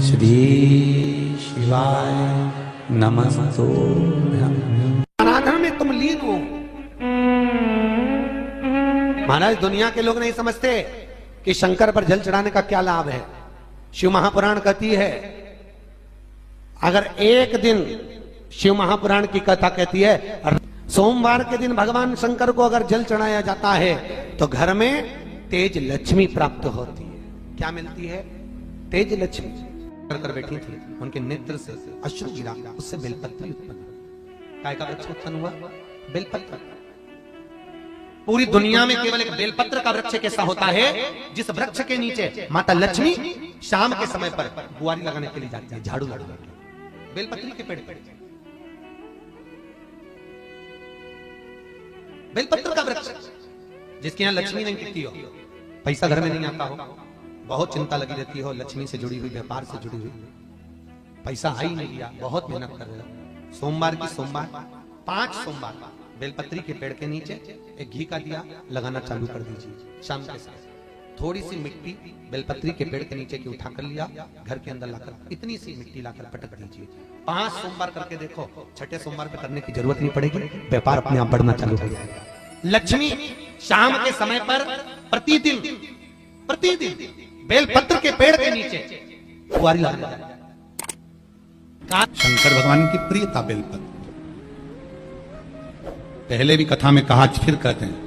श्री शिवाय नमस्तुभ्यं। आराधना में तुम लीन हो। महाराज दुनिया के लोग नहीं समझते कि शंकर पर जल चढ़ाने का क्या लाभ है। शिव महापुराण कहती है, अगर एक दिन शिव महापुराण की कथा कहती है सोमवार के दिन भगवान शंकर को अगर जल चढ़ाया जाता है तो घर में तेज लक्ष्मी प्राप्त होती है। क्या मिलती है? तेज लक्ष्मी। कर बैठी थी, उनके नेत्र से अश्रु गिरा, उससे बेलपत्र उत्पन्न। काय का वृक्ष उत्पन्न हुआ? बेलपत्र। पूरी दुनिया में केवल एक बेलपत्र का वृक्ष कैसा होता है जिस वृक्ष के नीचे माता लक्ष्मी शाम के समय पर बुआरी लगाने के लिए जाती है, झाड़ू लगाने के लिए। बेलपत्री के पेड़ पर बेलपत्र का वृक्ष, जिसके यहाँ लक्ष्मी नहीं टिकती हो, पैसा घर में नहीं आता हो, बहुत चिंता लगी रहती हो, लक्ष्मी से जुड़ी हुई, व्यापार से जुड़ी हुई, पैसा आ ही नहीं दिया, बहुत मेहनत कर रहे हो। सोमवार की सोमवार 5 सोमवार बेलपत्री के पेड़ के नीचे एक घी का दिया लगाना चालू कर दीजिए। शाम के समय थोड़ी सी मिट्टी बेलपत्री के पेड़ के नीचे की उठा कर लिया, घर के अंदर लाकर इतनी सी मिट्टी लाकर पटक दीजिए। 5 सोमवार करके देखो, छठे सोमवार पे करने की जरूरत नहीं पड़ेगी, व्यापार अपने आप बढ़ना चालू हो जाएगा। लक्ष्मी शाम के समय पर प्रतिदिन बेलपत्र के पेड़ के नीचे बुआरी लगा। शंकर भगवान की प्रियता बेलपत्र। पहले भी कथा में कहा, आज फिर कहते हैं,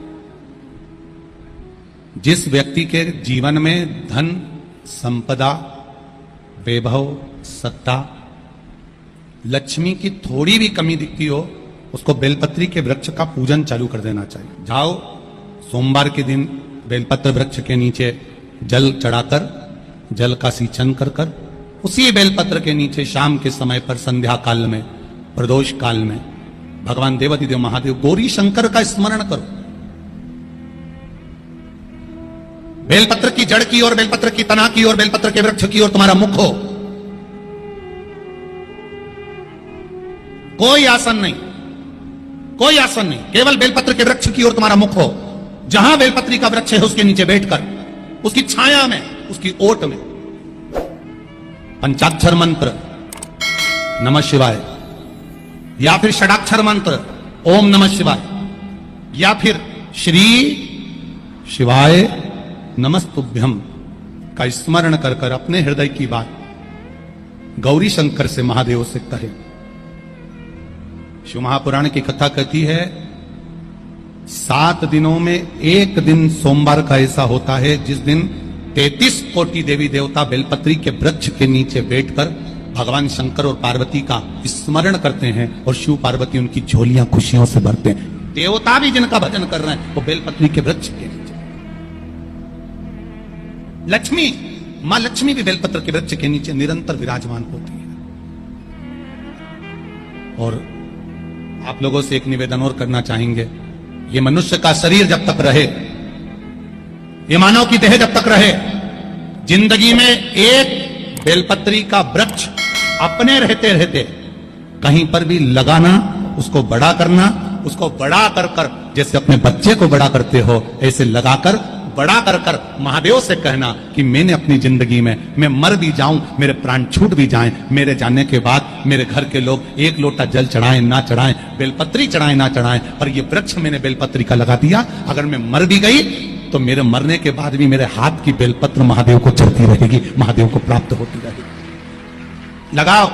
जिस व्यक्ति के जीवन में धन, संपदा, वैभव, सत्ता, लक्ष्मी की थोड़ी भी कमी दिखती हो, उसको बेलपत्री के वृक्ष का पूजन चालू कर देना चाहिए। जाओ सोमवार के दिन बेलपत्र वृक्ष के नीचे जल चढ़ाकर, जल का सिंचन कर कर, उसी बेलपत्र के नीचे शाम के समय पर संध्या काल में, प्रदोष काल में भगवान देवाधिदेव महादेव गौरी शंकर का स्मरण करो। बेलपत्र की जड़ की ओर, बेलपत्र की तना की ओर, बेलपत्र के वृक्ष की ओर तुम्हारा मुख हो। कोई आसन नहीं, कोई आसन नहीं, केवल बेलपत्र के वृक्ष की ओर तुम्हारा मुख हो। जहां बेलपत्री का वृक्ष है उसके नीचे बैठकर, उसकी छाया में, उसकी ओट में पंचाक्षर मंत्र नमः शिवाय, या फिर षडाक्षर मंत्र ओम नमः शिवाय, या फिर श्री शिवाय नमस्तुभ्यम का स्मरण कर कर अपने हृदय की बात गौरी शंकर से, महादेव से कहे। शिव महापुराण की कथा कहती है, 7 दिनों में एक दिन सोमवार का ऐसा होता है जिस दिन 33 कोटि देवी देवता बेलपत्री के वृक्ष के नीचे बैठकर भगवान शंकर और पार्वती का स्मरण करते हैं और शिव पार्वती उनकी झोलियां खुशियों से भरते हैं। देवता भी जिनका भजन कर रहे हैं वो बेलपत्री के वृक्ष के नीचे। लक्ष्मी, मां लक्ष्मी भी बेलपत्र के वृक्ष के नीचे निरंतर विराजमान होती है। और आप लोगों से एक निवेदन और करना चाहेंगे, ये मनुष्य का शरीर जब तक रहे, ये मानव की देह जब तक रहे, जिंदगी में एक बेलपत्री का वृक्ष अपने रहते रहते कहीं पर भी लगाना, उसको बड़ा करना, उसको बड़ा कर कर जैसे अपने बच्चे को बड़ा करते हो ऐसे लगाकर बड़ा कर कर महादेव से कहना कि मैंने अपनी जिंदगी में, मैं मर भी जाऊं, मेरे प्राण छूट भी जाएं, मेरे जाने के बाद मेरे घर के लोग एक लोटा जल चढ़ाएं ना चढ़ाएं, बेलपत्री चढ़ाएं ना चढ़ाएं, पर ये वृक्ष मैंने बेलपत्री का लगा दिया, अगर मैं मर भी गई तो मेरे मरने के बाद भी मेरे हाथ की बेलपत्र महादेव को चढ़ती रहेगी, महादेव को प्राप्त होती रहेगी। लगाओ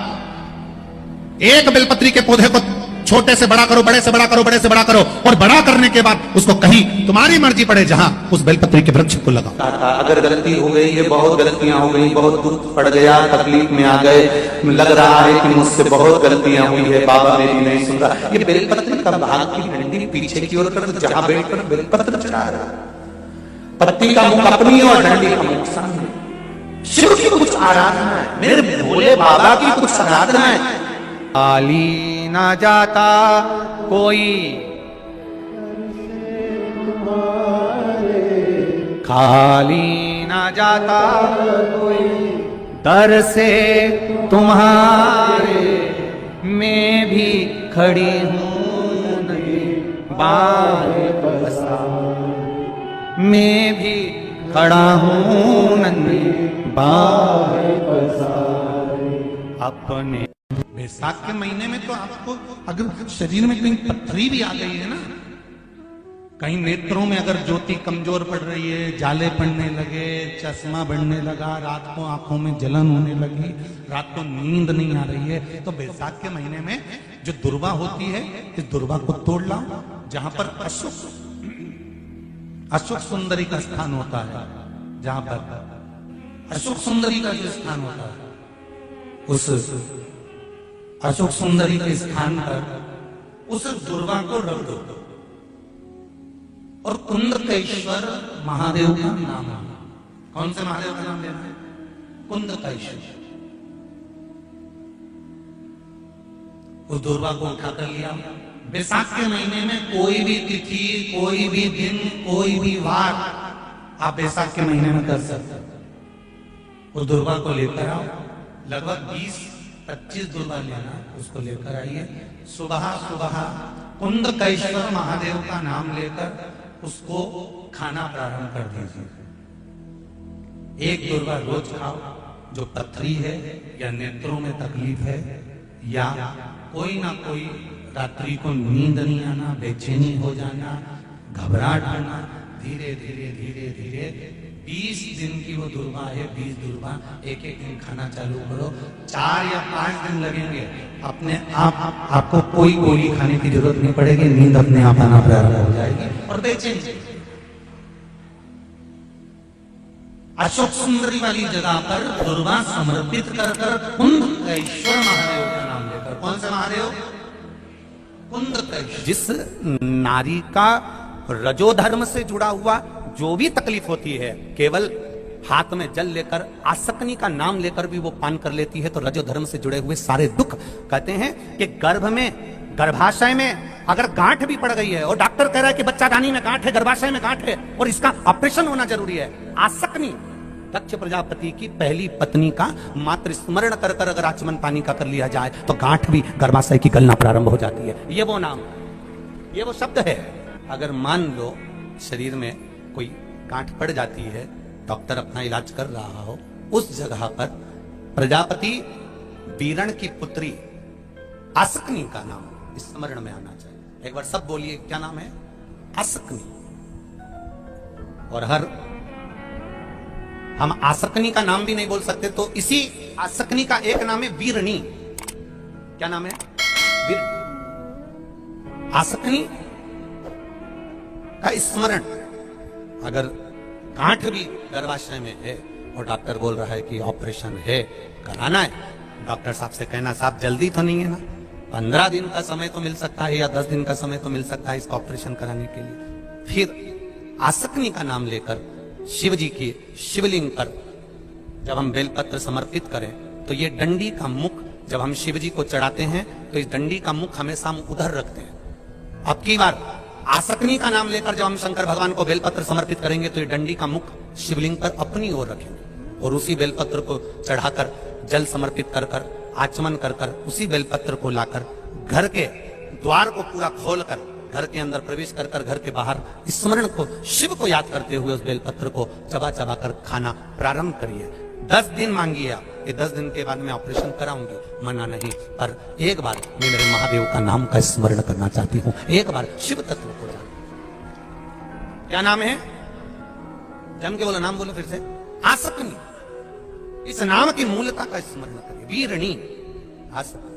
एक बेलपत्री के पौधे को, छोटे से बड़ा करो, बड़े से बड़ा करो, बड़े से बड़ा करो, और बड़ा करने के बाद उसको कहीं तुम्हारी मर्जी पड़े जहां, उस बेलपत्री के वृक्ष को लगाओ। अगर गलती हो गई है, बहुत गलतियां हो गई, बहुत दुख पड़ गया, तकलीफ में आ गए, लग रहा है कि मुझसे बहुत गलतियां हुई है, बाबा मेरी नहीं सुन रहा, ये बेलपत्री का भाग की डंडी पीछे की ओर कर, जहां बैठकर बेलपत्र चढ़ा रहा, पत्ती का मुख अपनी और डंडी का मुख सामने। शिव की कुछ आराधना है, मेरे भोले बाबा की कुछ आराधना है। खाली ना जाता कोई, खाली ना जाता कोई, दर से तुम्हारे मैं भी खड़ी हूं नहीं, बाहें पसार मैं भी खड़ा हूं नन्ही बाहें पसार। अपने। बैसाख के महीने में तो आपको अगर शरीर में कहीं पथरी भी आ गई है ना, कहीं नेत्रों में अगर ज्योति कमजोर पड़ रही है, जाले पड़ने लगे, चश्मा बढ़ने लगा, रात को आंखों में जलन होने लगी, रात को नींद नहीं आ रही है, तो बैसाख के महीने में जो दुर्वा होती है, इस दुर्वा को तोड़ लाओ। जहां पर अशोक सुंदरी का स्थान होता है, जहां पर अशोक सुंदरी का जो स्थान होता है, उस अशोक सुंदरी के स्थान पर उस दुर्वा को रख दो और कुंदकेश्वर महादेव का नाम है। कौन से महादेव का नाम लेना है? कुंदकेश्वर। उस दुर्वा को उठाकर लिया। बैसाख के महीने में कोई भी तिथि, कोई भी दिन, कोई भी वार आप बैसाख के महीने में कर सकते हो। उस दुर्वा को लेकर आओ, लगभग 20-25 दुर्वा लेना, उसको लेकर आइए। सुबह सुबह कुंदकेश्वर महादेव का नाम लेकर उसको खाना प्रारंभ कर दीजिए। एक दुर्वा रोज खाओ। जो पथरी है या नेत्रों में तकलीफ है या कोई ना कोई रात्रि को नींद नहीं आना, बेचैनी हो जाना, घबराहट आना, धीरे धीरे धीरे धीरे 20 दिन की वो दुर्वा है, 20 दुर्वा एक दिन खाना चालू करो। 4 या 5 दिन लगेंगे, अपने आप आपको कोई गोली खाने की जरूरत नहीं पड़ेगी, नींद अपने आप आना प्रारंभ हो जाएगी और बेचैनी। अशोक सुंदरी वाली जगह पर दुर्वा समर्पित कर कुंदकेश्वर महादेव का नाम लेकर। कौन से महादेव? कुंदकेश्वर। जिस नारी का रजोधर्म से जुड़ा हुआ जो भी तकलीफ होती है, केवल हाथ में जल लेकर आसक्ति का नाम लेकर भी वो पान कर लेती है, तो रजोधर्म से जुड़े हुए सारे दुख, कहते हैं कि गर्भ में, गर्भाशय में अगर गांठ भी पड़ गई है और डॉक्टर कह रहा है कि बच्चादानी में गांठ है, गर्भाशय में गांठ है और इसका ऑपरेशन होना जरूरी है, आसक्ति दक्ष प्रजापति की पहली पत्नी का मात्र स्मरण कर कर अगर आचमन पानी का कर लिया जाए तो गांठ भी गर्भाशय की गलना प्रारंभ हो जाती है। ये वो नाम, ये वो शब्द है। अगर मान लो शरीर में कोई गांठ पड़ जाती है, डॉक्टर अपना इलाज कर रहा हो, उस जगह पर प्रजापति वीरण की पुत्री आसक्ति का नाम स्मरण में आना चाहिए। एक बार सब बोलिए, क्या नाम है? आसक्ति। और हर हम आसक्ति का नाम भी नहीं बोल सकते, तो इसी आसक्ति का एक नाम है वीरणी। क्या नाम है? वीरणी। आसक्ति का स्मरण। अगर गांठ भी गर्भाशय में है और डॉक्टर बोल रहा है कि ऑपरेशन है, कराना है, डॉक्टर साहब से कहना, साहब जल्दी तो नहीं है ना, 15 दिन का समय तो मिल सकता है या 10 दिन का समय तो मिल सकता है इसका ऑपरेशन कराने के लिए। फिर आसक्ति का नाम लेकर शिव जी की शिवलिंग पर जब हम बेलपत्र समर्पित करें तो ये डंडी का मुख जब हम शिव जी को चढ़ाते हैं तो इस डंडी का मुख हमेशा हम उधर रखते हैं। अब की बार आसक्ति का नाम लेकर जब हम शंकर भगवान को बेलपत्र समर्पित करेंगे तो ये डंडी का मुख शिवलिंग पर अपनी ओर रखेंगे और उसी बेलपत्र को चढ़ाकर जल समर्पित कर कर आचमन कर कर उसी बेलपत्र को लाकर घर के द्वार को पूरा खोलकर घर के अंदर प्रवेश कर कर घर के बाहर स्मरण को, शिव को याद करते हुए उस बेलपत्र को चबा चबा कर खाना प्रारंभ करिए। 10 दिन मांगिए आप, ये 10 दिन के बाद मैं ऑपरेशन कराऊंगी, मना नहीं, पर एक बार मैं मेरे महादेव का नाम का स्मरण करना चाहती हूँ, एक बार शिव तत्व को जान। क्या नाम है? जम के बोलो, नाम बोलो फिर से। आसक्ति। इस नाम की मूलता का स्मरण करिए। वीरणी आसक्ति।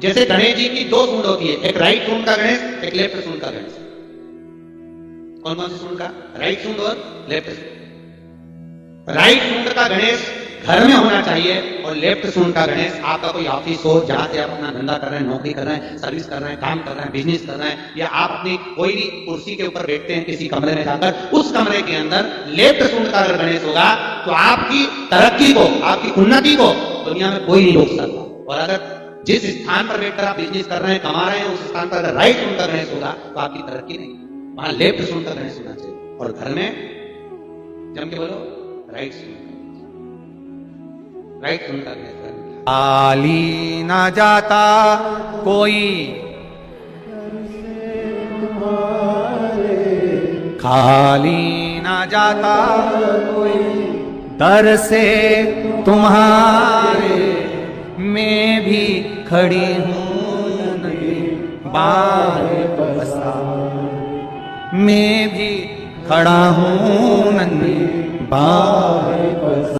जैसे गणेश जी की 2 सूंड होती है, एक राइट सूंड का गणेश, एक लेफ्ट सूंड का गणेश। कौन कौन सी सूंड का? राइट सूंड और लेफ्ट सूंड। राइट सूंड का गणेश घर में होना चाहिए और लेफ्ट सूंड का गणेश आपका कोई ऑफिस हो जहां से आप अपना धंधा कर रहे हैं, नौकरी कर रहे हैं, सर्विस कर रहे हैं, काम कर रहे हैं, बिजनेस कर रहे हैं, या आप अपनी कोई भी कुर्सी के ऊपर बैठते हैं किसी कमरे में जाकर, उस कमरे के अंदर लेफ्ट सूंड का अगर गणेश होगा तो आपकी तरक्की को, आपकी उन्नति को दुनिया में कोई नहीं रोक सकता। और अगर जिस स्थान पर बैठकर आप बिजनेस कर रहे हैं, कमा रहे हैं, उस स्थान पर अगर राइट सूंड का गणेश होगा तो आपकी तरक्की नहीं, वहां लेफ्ट सूंड का गणेश होना चाहिए। और घर में जम के बोलो, राइट सूंड, राइट सूंड का गणेश। खाली ना जाता कोई, खाली ना जाता कोई, दर से तुम्हारे में खड़ी हूँ नदी बाहें पसार, मैं भी खड़ा हूँ नदी बाहें पसार।